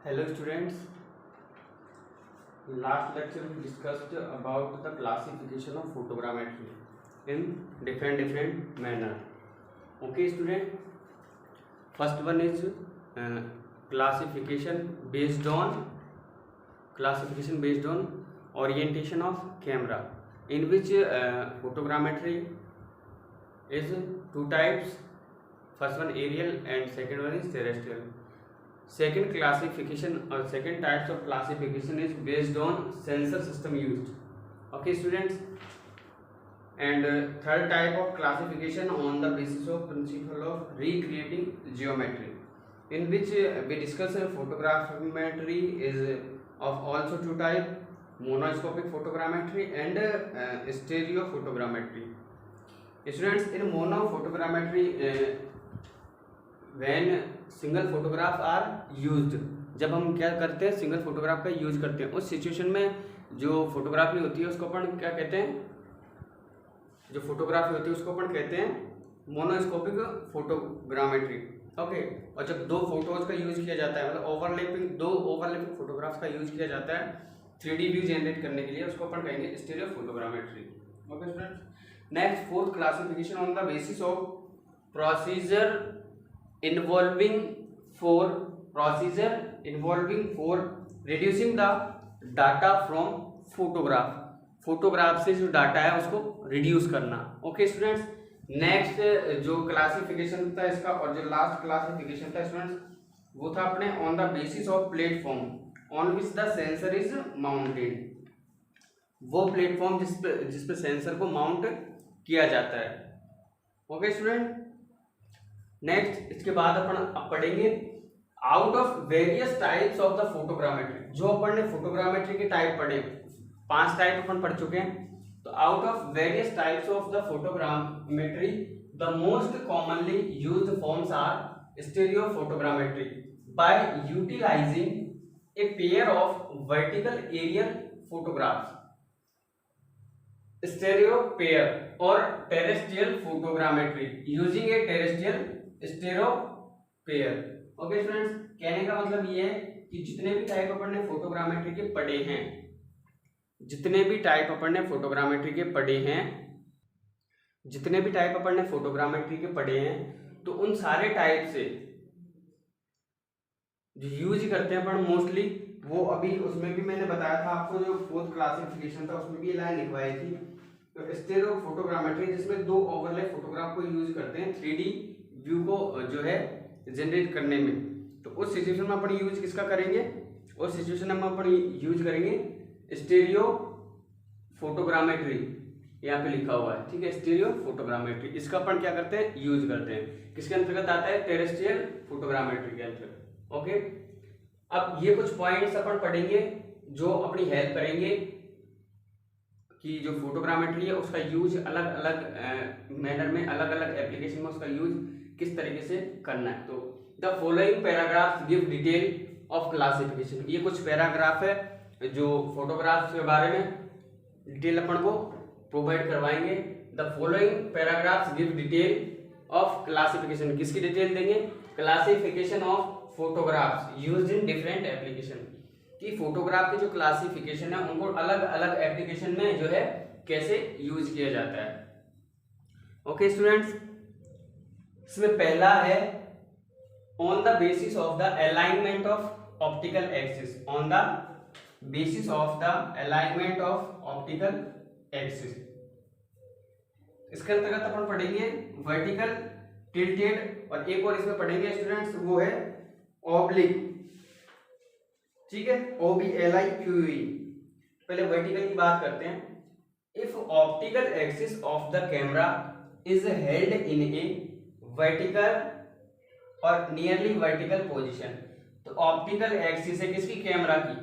Hello students, last lecture we discussed about the classification of photogrammetry in different manner. Okay student, first one is classification based on orientation of camera, in which photogrammetry is two types. First one aerial and second one is terrestrial. Second types of classification is based on sensor system used. Okay students, and third type of classification on the basis of principle of recreating geometry, in which we discuss photogrammetry is of also two type: monoscopic photogrammetry and stereo photogrammetry. Students, in monophotogrammetry when single photograph are used, जब हम क्या करते हैं single photograph का use करते हैं, उस situation में जो फोटोग्राफी होती है उसको अपन क्या कहते हैं, जो फोटोग्राफी होती है उसको अपन कहते हैं मोनोस्कोपिक फोटोग्रामेट्री. ओके, और जब दो फोटोज का यूज किया जाता है, मतलब दो ओवरलैपिंग फोटोग्राफ्स का यूज किया जाता है 3D व्यू जनरेट करने के लिए, उसको अपन कहेंगे stereo photogrammetry. Okay students, next fourth classification on the basis of procedure involving for reducing the data from photograph से जो डाटा है उसको रिड्यूस करना. ओके स्टूडेंट्स, नेक्स्ट जो क्लासिफिकेशन था इसका और जो लास्ट क्लासिफिकेशन था स्टूडेंट्स वो था अपने on the basis of platform on which the sensor is mounted. वो प्लेटफॉर्म जिस पे सेंसर को माउंट किया जाता है. ओके स्टूडेंट, नेक्स्ट इसके बाद अपन अब पढ़ेंगे out of various types of the photogrammetry. जो अपन ने फोटोग्रामेट्री के टाइप पढ़े, 5 टाइप अपन पढ़ चुके हैं. तो out of various types of the photogrammetry the most commonly used forms are stereo photogrammetry by utilising a pair of vertical aerial photographs, stereo pair और terrestrial photogrammetry using a terrestrial stereo pair. Okay students, कहने का मतलब ये है कि जितने भी type अपन ने फोटोग्रामेट्री के पढ़े हैं, तो उन सारे टाइप से जो यूज करते हैं अपन मोस्टली, वो अभी उसमें भी मैंने बताया था आपको, जो फोर्थ क्लासिफिकेशन था उसमें भी ये लाइन लिखवाई थी. तो स्टीरियो फोटोग्रामेट्री जिसमें दो ओवरले फोटोग्राफ को यूज करते हैं 3D व्यू को जो है जनरेट करने में. तो उस सिचुएशन में अपन यूज किसका करेंगे, उस सिचुएशन में अपन यूज करेंगे स्टीरियो फोटोग्रामेट्री. यहाँ पे लिखा हुआ है, ठीक है, स्टीरियो फोटोग्रामेट्री. इसका अपन क्या करते हैं, यूज करते हैं. किसके अंतर्गत आता है, टेरेस्ट्रियल फोटोग्रामेट्री के अंतर्गत. ओके, अब ये कुछ पॉइंट्स अपन पढ़ेंगे जो अपनी हेल्प करेंगे कि जो फोटोग्रामेट्री है उसका यूज अलग अलग मैनर में, अलग अलग एप्लीकेशन में उसका यूज किस तरीके से करना है. तो the following paragraphs give detail of classification. ये कुछ पैराग्राफ है जो फोटोग्राफ्स के बारे में डिटेल अपन को प्रोवाइड करवाएंगे. The following paragraphs give detail of classification. किसकी डिटेल देंगे, classification of photographs used in different application. कि फोटोग्राफ की जो क्लासिफिकेशन है उनको अलग अलग एप्लीकेशन में जो है कैसे यूज किया जाता है. ओके स्टूडेंट्स, इसमें पहला है on the basis of the alignment of optical axis. On the basis of the alignment of optical axis. इसके अंतर्गत अपन पढ़ेंगे वर्टिकल, टिल्टेड, और एक और इसमें पढ़ेंगे स्टूडेंट्स वो है ऑब्लिक. ठीक है, OBLIQE. पहले वर्टिकल की बात करते हैं. If optical axis of the camera is held in A vertical और नियरली वर्टिकल पोजीशन. तो ऑप्टिकल एक्सिस है किसकी, कैमरा की,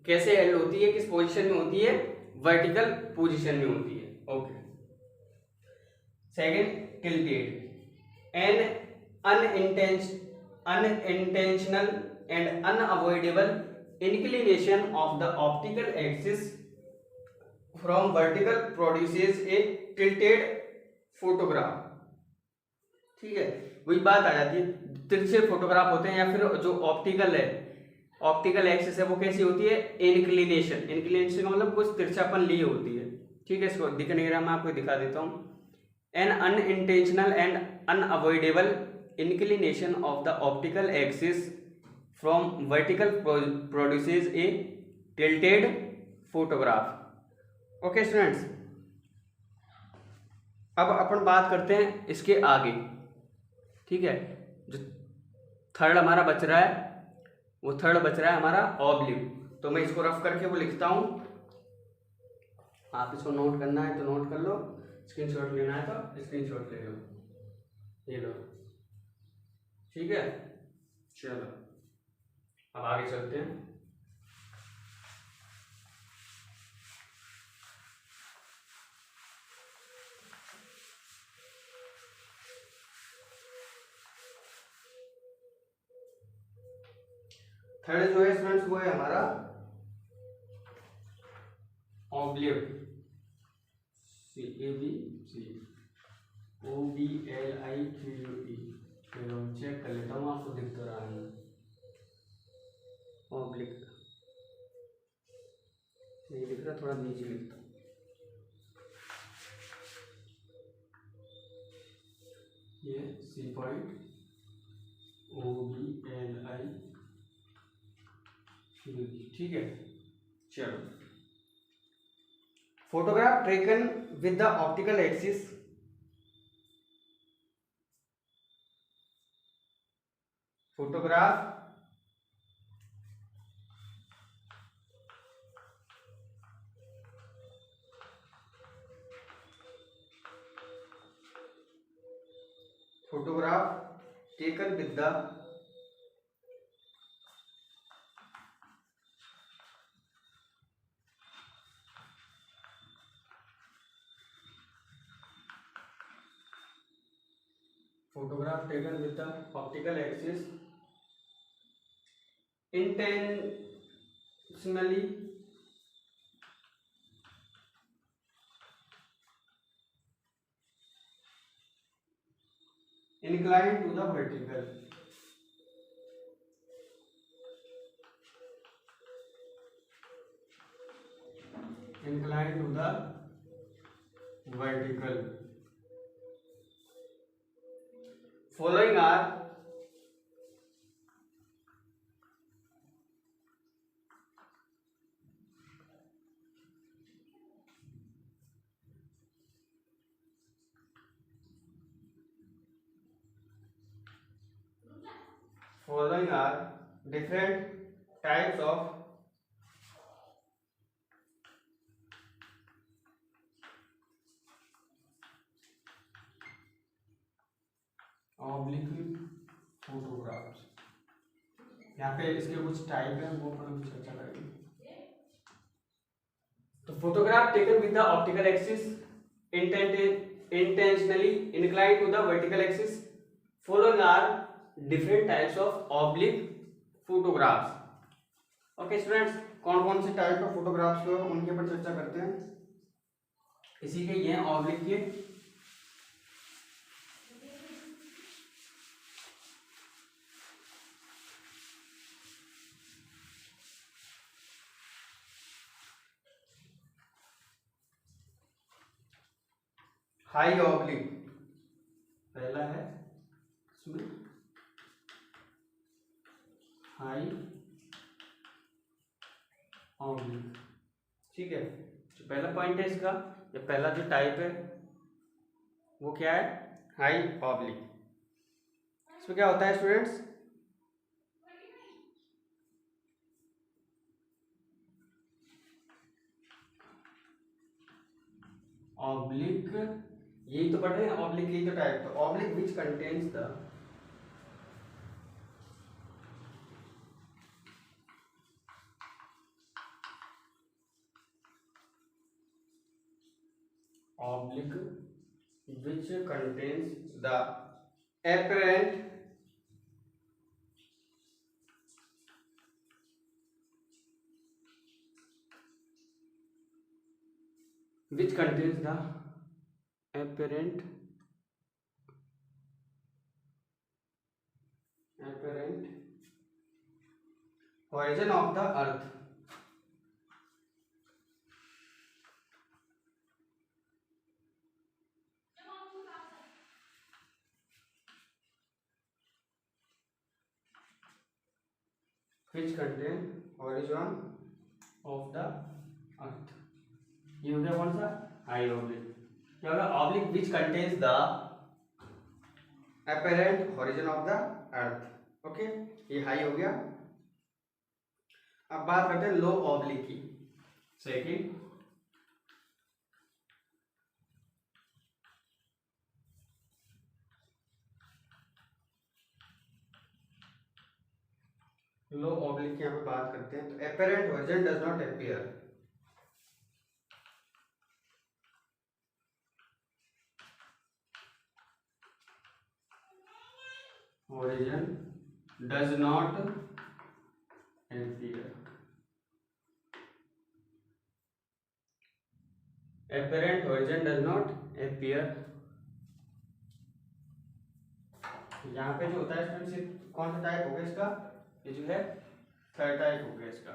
कैसे हेल्ड होती है, किस पोजीशन में होती है, वर्टिकल पोजीशन में होती है. Okay. Second, tilted. An unintentional and unavoidable inclination of the optical axis from vertical produces a tilted photograph. ठीक है, वही बात आ जाती है, तिरछे फोटोग्राफ होते हैं या फिर जो ऑप्टिकल है ऑप्टिकल एक्सिस है वो कैसी होती है, इंक्लिनेशन। इंक्लिनेशन का मतलब कुछ तिरछापन लिए होती है, ठीक है। इसको दिख नहीं रहा, मैं आपको दिखा देता हूँ। An unintentional and unavoidable inclination of the optical axis from vertical produces a tilted photograph. Okay students, अब अपन बात करते हैं इसके आगे, ठीक है। जो थर्ड हमारा बच रहा है, वो थर्ड बच रहा है हमारा ऑब्लिक। तो मैं इसको रफ करके वो लिखता हूं, आप इसको नोट करना है तो नोट कर लो, स्क्रीनशॉट लेना है तो स्क्रीनशॉट ले लो, ये लो, ठीक है। चलो अब आगे चलते हैं। थर्ड जो है स्टूडेंट्स वो है हमारा ऑब्लिक, CABC चलो चेक कर लेता हूँ, आपको दिख तो रहा है ऑब्लिक, नहीं दिख रहा, थोड़ा नीचे लिखता हूँ। ये C पॉइंट OBLI, ठीक है। चलो, photograph taken with the optical axis, photograph taken with the optical axis intentionally inclined to the vertical, following are different types of oblique photographs। यहाँ पे इसके कुछ टाइप है, वो अपन चर्चा करेंगे। तो photograph taken with the optical axis intentionally inclined to the vertical axis, following are different types of oblique photographs। Okay students, कौन कौन से टाइप ऑफ फोटोग्राफ्स को उनके ऊपर चर्चा करते हैं, इसी के ये ऑब्लिक के। हाई ऑब्लिक पहला है इसमें, हाई ऑब्लिक, ठीक है। जो पहला पॉइंट है इसका, ये पहला जो टाइप है वो क्या है, हाई ऑब्लिक। इसमें क्या होता है स्टूडेंट्स, ऑब्लिक, यही तो पढ़ रहे हैं, ऑब्लिक यही तो टाइप, तो oblique which contains the oblique which contains the apparent horizon of the earth. Which contain horizon of the earth. ये हो गया कौन सा? High oblique. क्या होगा? Oblique which contains the apparent horizon of the earth. Okay, ये high हो गया. अब बात करते हैं लो ऑब्लिक की. सेकंड, लो ऑब्लिक की यहाँ पे बात करते हैं. तो apparent horizon does not appear. Horizon does not appear. Apparent horizon does not appear. यहाँ पे जो होता है स्टूडेंट्स, कौन सा टाइप हो गया इसका? ये जो है थर्ड टाइप हो गया इसका.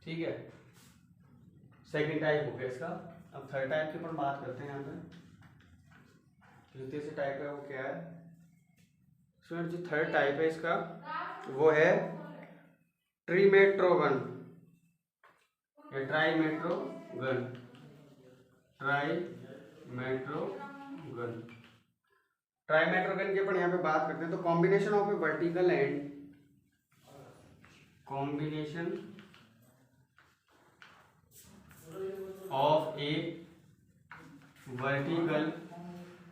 ठीक है, सेकंड टाइप हो गया इसका. अब थर्ड टाइप की अपन बात करते हैं. यहाँ पे जो तीसरा टाइप है वो क्या है स्टूडेंट? जो थर्ड टाइप है इसका वो है ट्रीमेट्रोगन या ट्राईमेट्रोगन. ट्राईमेट्रोगन. ट्राईमेट्रोगन की अपन यहाँ पे बात करते हैं. तो combination of A vertical and combination of A vertical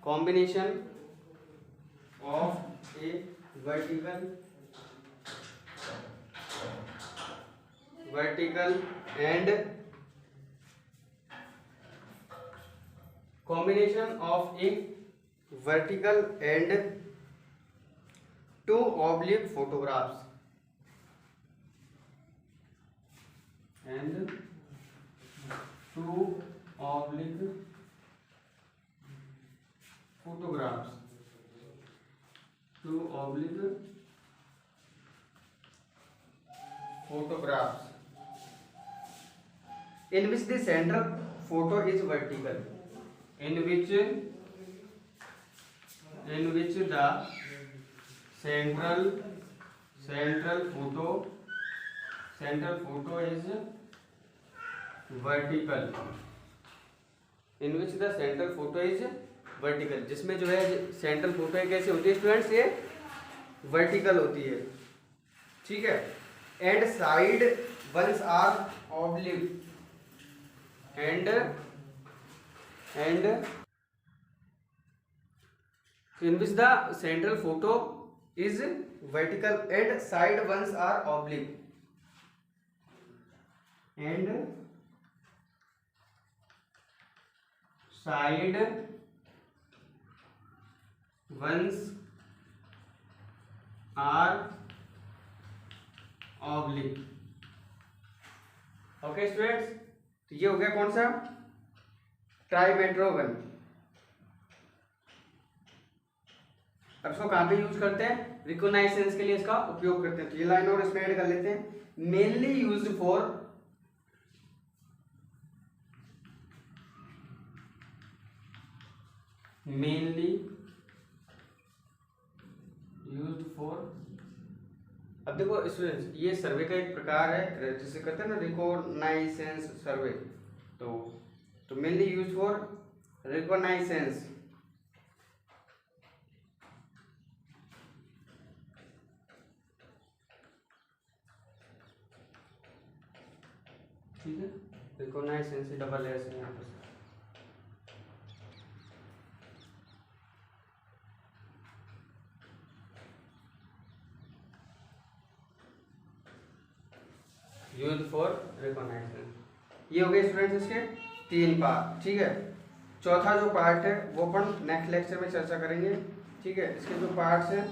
combination of A vertical and combination of a vertical and two oblique photographs and two oblique photographs in which the central photo is vertical, in which the central photo is vertical, in which the central photo is vertical. जिसमें जो है central photo है कैसे होती है students? ये vertical होती है. ठीक है. And side ones are oblique and in which the central photo is vertical and side ones are oblique, and side ones are oblique. Okay students, तो ये हो गया कौन सा? ट्राईमेट्रोगन. अब इसको कहां पे यूज करते हैं? रिकॉग्नाइजेंस के लिए इसका उपयोग करते हैं. तो ये लाइन और इसमें ऐड कर लेते हैं. मेनली यूज्ड फॉर अब देखो स्टूडेंट्स, ये सर्वे का एक प्रकार है जिसे कहते हैं ना रिकॉग्नाइजेंस सर्वे. तो मेनली यूज फॉर रिकॉग्नाइजेंस. ठीक है, रिकॉग्नाइजेंस से डबल एस है यहाँ पर. Use for recognization. ये हो गए स्टूडेंट्स इसके 3 पार्ट. ठीक है. चौथा जो पार्ट है वो अपन नेक्स्ट लेक्चर में चर्चा करेंगे. ठीक है. इसके जो पार्ट्स हैं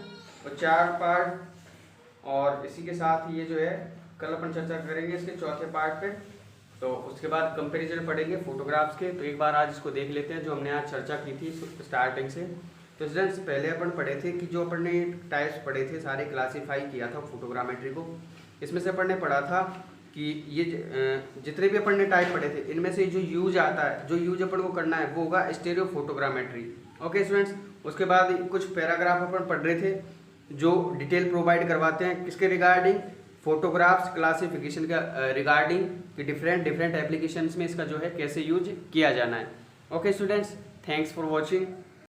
वो 4 पार्ट, और इसी के साथ ये जो है कल अपन चर्चा करेंगे इसके चौथे पार्ट पे. तो उसके बाद कंपैरिजन पढ़ेंगे फोटोग्राफ्स के. तो एक बार आज इसको देख लेते हैं जो हमने आज चर्चा की थी स्टार्टिंग से. तो तो स्टूडेंट्स पहले अपन पढ़े थे कि जो अपन ने टाइप्स पढ़े थे सारे क्लासीफाई किया था फोटोग्रामेट्री को। इसमें से अपन ने पढ़ा था कि ये जितने भी अपन ने टाइप पढ़े थे इनमें से जो यूज आता है, जो यूज अपन को करना है वो होगा स्टीरियो फोटोग्रामेट्री। ओके स्टूडेंट्स, उसके बाद कुछ पैराग्राफ अपन पढ़ रहे थे जो डिटेल प्रोवाइड करवाते हैं किसके रिगार्डिंग, फोटोग्राफ्स क्लासिफिकेशन का रिगार्डिंग कि डिफरेंट एप्लीकेशंस में इसका जो है कैसे यूज किया जाना है। Okay students, thanks for watching.